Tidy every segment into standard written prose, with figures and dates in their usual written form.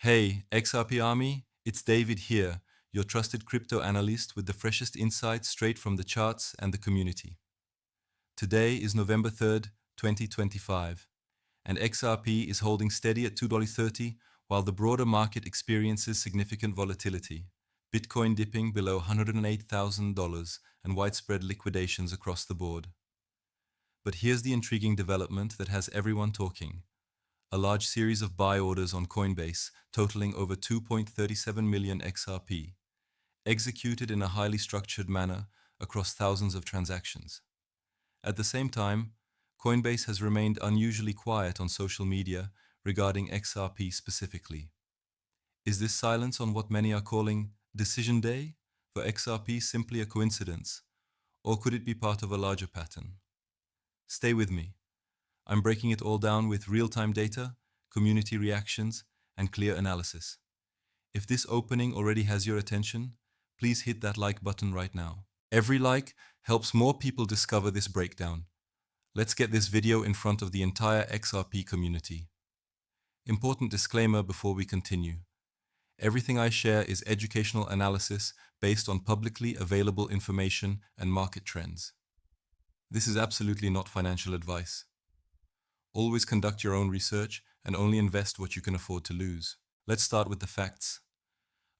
Hey, XRP Army, it's David here, your trusted crypto analyst with the freshest insights straight from the charts and the community. Today is November 3rd, 2025, and XRP is holding steady at $2.30 while the broader market experiences significant volatility, Bitcoin dipping below $108,000 and widespread liquidations across the board. But here's the intriguing development that has everyone talking. A large series of buy orders on Coinbase, totaling over 2.37 million XRP, executed in a highly structured manner across thousands of transactions. At the same time, Coinbase has remained unusually quiet on social media regarding XRP specifically. Is this silence on what many are calling Decision Day for XRP simply a coincidence, or could it be part of a larger pattern? Stay with me. I'm breaking it all down with real-time data, community reactions, and clear analysis. If this opening already has your attention, please hit that like button right now. Every like helps more people discover this breakdown. Let's get this video in front of the entire XRP community. Important disclaimer before we continue. Everything I share is educational analysis based on publicly available information and market trends. This is absolutely not financial advice. Always conduct your own research and only invest what you can afford to lose. Let's start with the facts.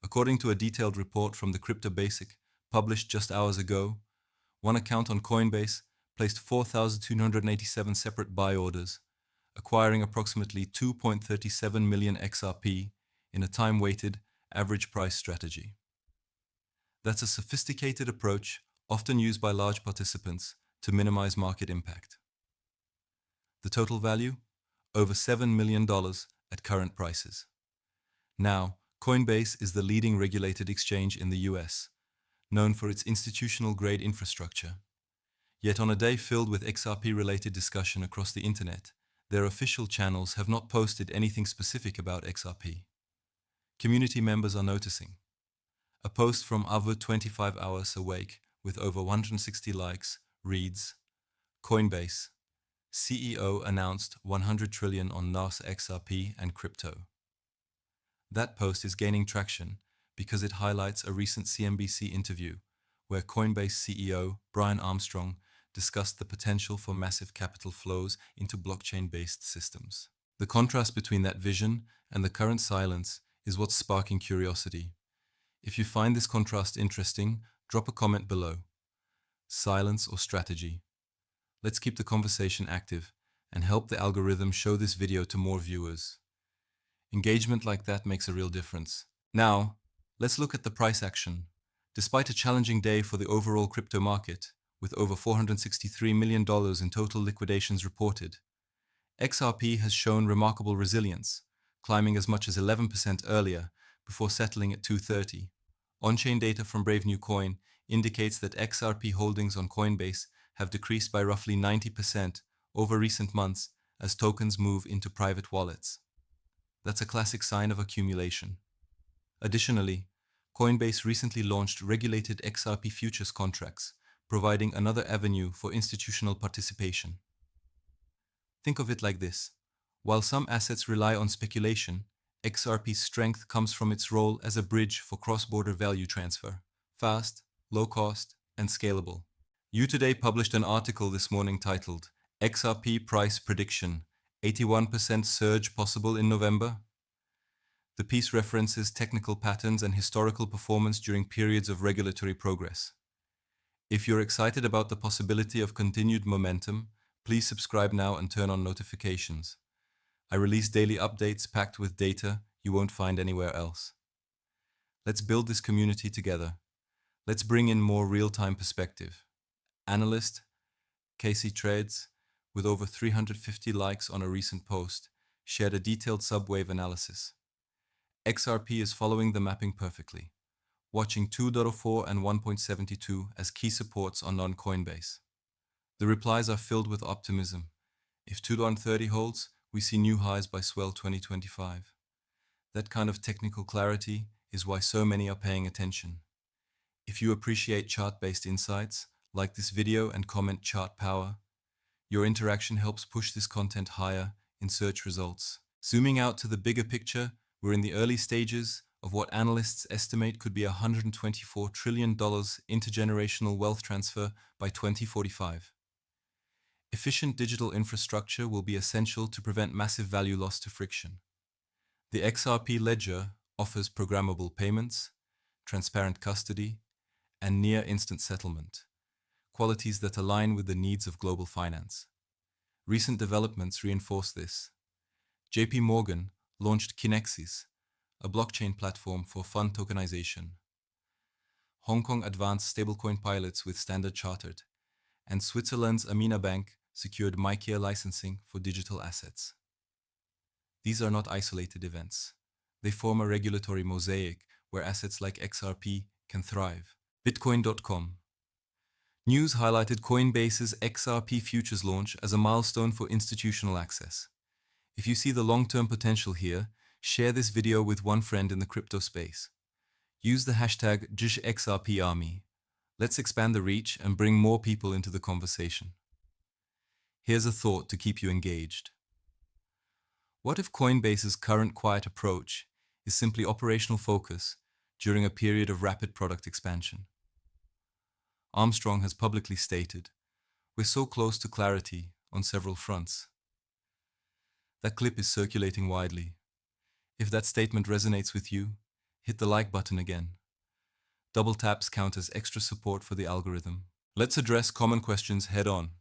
According to a detailed report from the Crypto Basic, published just hours ago, one account on Coinbase placed 4,287 separate buy orders, acquiring approximately 2.37 million XRP in a time-weighted, average price strategy. That's a sophisticated approach, often used by large participants, to minimize market impact. The total value? Over $7 million at current prices. Now, Coinbase is the leading regulated exchange in the US, known for its institutional-grade infrastructure. Yet on a day filled with XRP-related discussion across the internet, their official channels have not posted anything specific about XRP. Community members are noticing. A post from Avo 25 Hours Awake with over 160 likes reads, Coinbase CEO announced 100 trillion on NAS XRP and crypto. That post is gaining traction because it highlights a recent CNBC interview where Coinbase CEO Brian Armstrong discussed the potential for massive capital flows into blockchain-based systems. The contrast between that vision and the current silence is what's sparking curiosity. If you find this contrast interesting, drop a comment below. Silence or strategy? Let's keep the conversation active and help the algorithm show this video to more viewers. Engagement like that makes a real difference. Now, let's look at the price action. Despite a challenging day for the overall crypto market, with over $463 million in total liquidations reported, XRP has shown remarkable resilience, climbing as much as 11% earlier before settling at $230. On-chain data from Brave New Coin indicates that XRP holdings on Coinbase have decreased by roughly 90% over recent months as tokens move into private wallets. That's a classic sign of accumulation. Additionally, Coinbase recently launched regulated XRP futures contracts, providing another avenue for institutional participation. Think of it like this. While some assets rely on speculation, XRP's strength comes from its role as a bridge for cross-border value transfer, fast, low cost, and scalable. You Today published an article this morning titled, XRP Price Prediction, 81% Surge Possible in November? The piece references technical patterns and historical performance during periods of regulatory progress. If you're excited about the possibility of continued momentum, please subscribe now and turn on notifications. I release daily updates packed with data you won't find anywhere else. Let's build this community together. Let's bring in more real-time perspective. Analyst Casey Trades, with over 350 likes on a recent post, shared a detailed subwave analysis. XRP is following the mapping perfectly, watching 2.04 and 1.72 as key supports on non-Coinbase. The replies are filled with optimism. If 2.30 holds, we see new highs by swell 2025. That kind of technical clarity is why so many are paying attention. If you appreciate chart-based insights, like this video and comment chart power, your interaction helps push this content higher in search results. Zooming out to the bigger picture, We're in the early stages of what analysts estimate could be a $124 trillion intergenerational wealth transfer by 2045. Efficient digital infrastructure will be essential to prevent massive value loss to friction. The XRP ledger offers programmable payments, transparent custody, and near-instant settlement, qualities that align with the needs of global finance. Recent developments reinforce this. JP Morgan launched Kinexys, a blockchain platform for fund tokenization. Hong Kong advanced stablecoin pilots with Standard Chartered, and Switzerland's Amina Bank secured MyCare licensing for digital assets. These are not isolated events. They form a regulatory mosaic where assets like XRP can thrive. Bitcoin.com. News highlighted Coinbase's XRP futures launch as a milestone for institutional access. If you see the long-term potential here, share this video with one friend in the crypto space. Use the hashtag #JXRPArmy. Let's expand the reach and bring more people into the conversation. Here's a thought to keep you engaged. What if Coinbase's current quiet approach is simply operational focus during a period of rapid product expansion? Armstrong has publicly stated, "We're so close to clarity on several fronts." That clip is circulating widely. If that statement resonates with you, hit the like button again. Double taps count as extra support for the algorithm. Let's address common questions head on.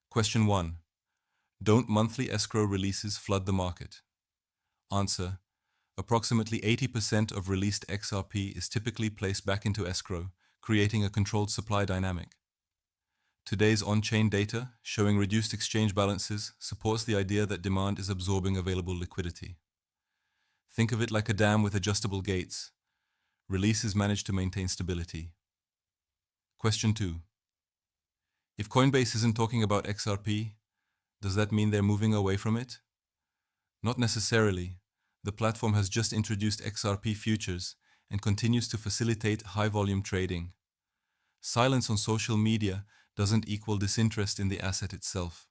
Question 1. Don't monthly escrow releases flood the market? Answer. Approximately 80% of released XRP is typically placed back into escrow, creating a controlled supply dynamic. Today's on-chain data, showing reduced exchange balances, supports the idea that demand is absorbing available liquidity. Think of it like a dam with adjustable gates. Releases manage to maintain stability. Question 2. If Coinbase isn't talking about XRP, does that mean they're moving away from it? Not necessarily. The platform has just introduced XRP futures and continues to facilitate high-volume trading. Silence on social media doesn't equal disinterest in the asset itself.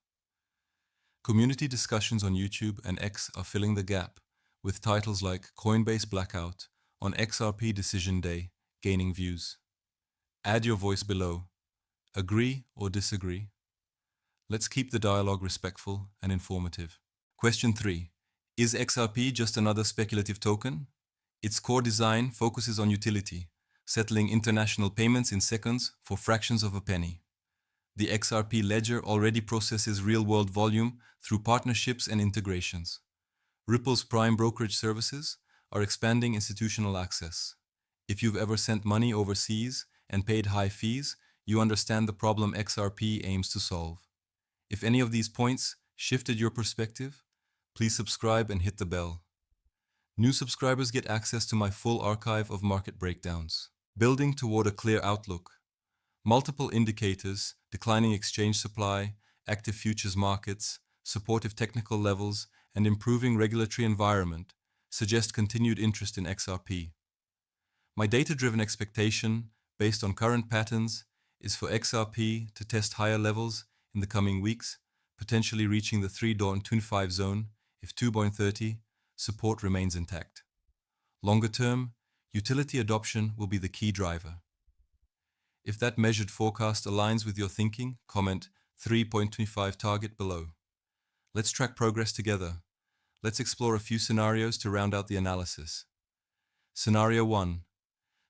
Community discussions on YouTube and X are filling the gap, with titles like Coinbase Blackout on XRP Decision Day gaining views. Add your voice below. Agree or disagree? Let's keep the dialogue respectful and informative. Question 3. Is XRP just another speculative token? Its core design focuses on utility, settling international payments in seconds for fractions of a penny. The XRP ledger already processes real-world volume through partnerships and integrations. Ripple's prime brokerage services are expanding institutional access. If you've ever sent money overseas and paid high fees, you understand the problem XRP aims to solve. If any of these points shifted your perspective, please subscribe and hit the bell. New subscribers get access to my full archive of market breakdowns. Building toward a clear outlook. Multiple indicators, declining exchange supply, active futures markets, supportive technical levels, and improving regulatory environment suggest continued interest in XRP. My data-driven expectation, based on current patterns, is for XRP to test higher levels in the coming weeks, potentially reaching the 3.25 zone if 2.30 support remains intact. Longer term, utility adoption will be the key driver. If that measured forecast aligns with your thinking, comment 3.25 target below. Let's track progress together. Let's explore a few scenarios to round out the analysis. Scenario 1.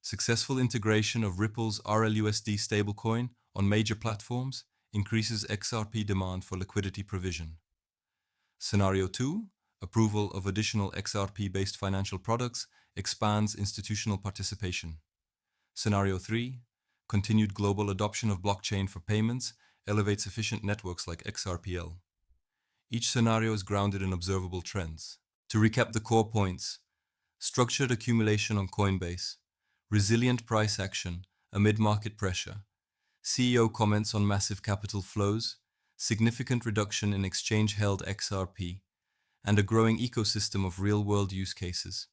Successful integration of Ripple's RLUSD stablecoin on major platforms increases XRP demand for liquidity provision. Scenario 2. Approval of additional XRP-based financial products expands institutional participation. Scenario 3. Continued global adoption of blockchain for payments elevates efficient networks like XRPL. Each scenario is grounded in observable trends. To recap the core points: structured accumulation on Coinbase, resilient price action amid market pressure, CEO comments on massive capital flows, significant reduction in exchange-held XRP, and a growing ecosystem of real-world use cases.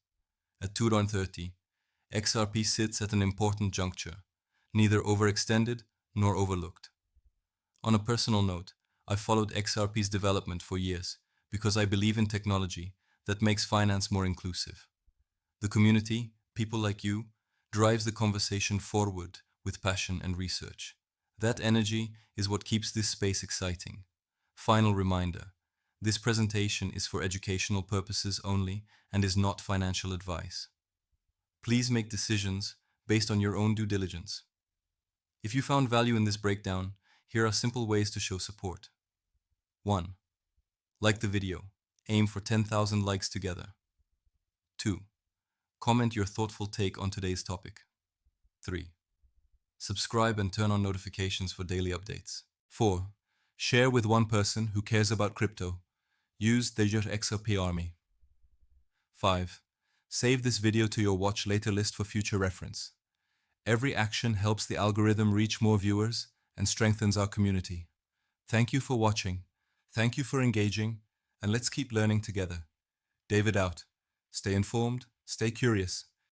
At 2.30, XRP sits at an important juncture, neither overextended nor overlooked. On a personal note, I've followed XRP's development for years because I believe in technology that makes finance more inclusive. The community, people like you, drives the conversation forward with passion and research. That energy is what keeps this space exciting. Final reminder, this presentation is for educational purposes only and is not financial advice. Please make decisions based on your own due diligence. If you found value in this breakdown, here are simple ways to show support. 1. Like the video. Aim for 10,000 likes together. 2. Comment your thoughtful take on today's topic. 3. Subscribe and turn on notifications for daily updates. 4. Share with one person who cares about crypto. Use the XRP Army. 5. Save this video to your watch later list for future reference. Every action helps the algorithm reach more viewers and strengthens our community. Thank you for watching. Thank you for engaging, and let's keep learning together. David out. Stay informed, stay curious,